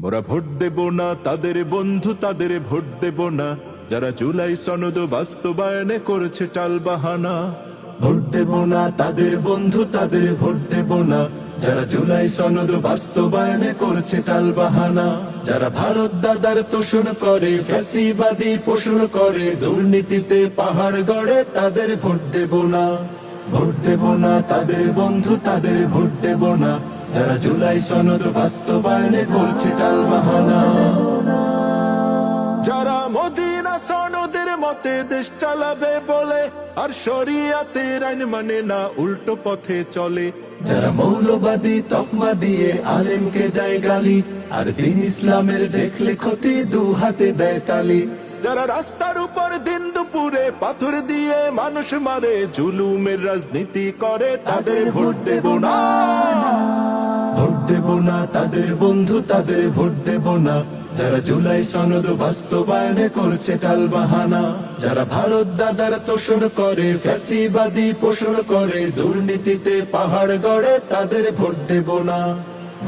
মোরা ভোট দেব না তাদের বন্ধু, তাদের ভোট দেব না যারা জুলাই সনদ বাস্তবায়নে করেছে টালবাহানা। ভোট দেব না তাদের বন্ধু, তাদের ভোট দেব না যারা জুলাই সনদ বাস্তবায়নে করেছে টালবাহানা। যারা ভারত দাদার তোষণ করে, ফ্যাসিবাদী পোষণ করে, দুর্নীতিতে পাহাড় গড়ে, তাদের ভোট দেব না। ভোট দেব না তাদের বন্ধু, তাদের ভোট দেব না যারা জুলাই সনদ বাস্তবায়নে করছে টালবাহানা। যারা মদিনা সনদের মতে দেশ চালাবে বলে আর শরিয়াতের আইন মানে না, উল্টো পথে চলে। যারা মৌলবাদী তকমা দিয়ে আলেমকে দেয় গালি আর দিন ইসলামের দেখলে ক্ষতি, দু হাতে দেয় তালি। যারা রাস্তার উপর দিন দুপুরে পাথর দিয়ে মানুষ মারে, জুলুমের রাজনীতি করে, তাদের ভোট দেব না। ভোট দেব না তাদের বন্ধু, তাদের ভোট দেব না যারা জুলাই সনদ বাস্তবায়নে করছে টালবাহানা। যারা ভারত দাদার তোষণ করে, ফ্যাসিবাদী পোষণ করে, দুর্নীতিতে পাহাড় গড়ে, তাদের ভোট দেব না।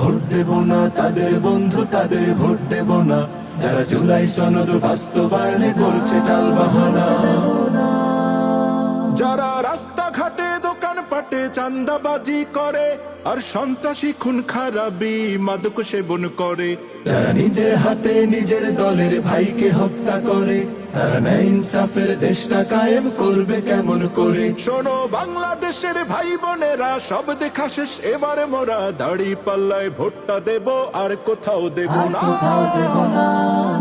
ভোট দেব না তাদের বন্ধু, তাদের ভোট দেব না যারা জুলাই সনদ বাস্তবায়নে করছে টালবাহানা। যারা রাস্তাঘাটে দোকান পাটে চাঁদাবাজি করে আর সন্ত্রাসী খুন খারাপি মাদক সেবন করে, যারা নিজের হাতে নিজের দলের ভাইকে হত্যা করে, তারা ন্যায় ইনসাফের দেশটা কায়েম করবে কেমন করে? শোনো বাংলাদেশের ভাই বোনেরা, সব দেখা শেষ এবার মোরা দাড়ি পাল্লায় ভোটটা দেব আর কোথাও দেব না।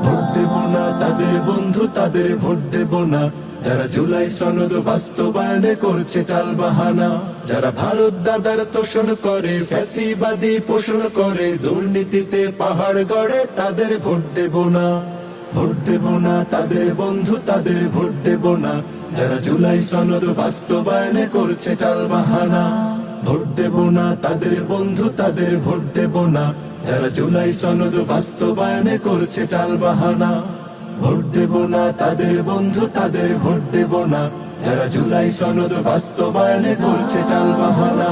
ভোট দেব না তাদের বন্ধু, তাদের ভোট দেব না যারা জুলাই সনদ বাস্তবায়নে করছে টালবাহানা। যারা ভারত দাদার তোষণ করে, ফ্যাসিবাদী পোষণ করে, দুর্নীতিতে পাহাড় গড়ে, তাদের ভোট দেব না। ভোট দেব না তাদের বন্ধু, তাদের ভোট দেব না যারা জুলাই সনদ বাস্তবায়নে করছে টালবাহানা। ভোট দেব না তাদের বন্ধু, তাদের ভোট দেব না যারা জুলাই সনদ বাস্তবায়নে করছে টালবাহানা। ভোট দেব না তাদের বন্ধু, তাদের ভোট দেব না যারা জুলাই সনদ বাস্তবায়নে করছে টালবাহানা।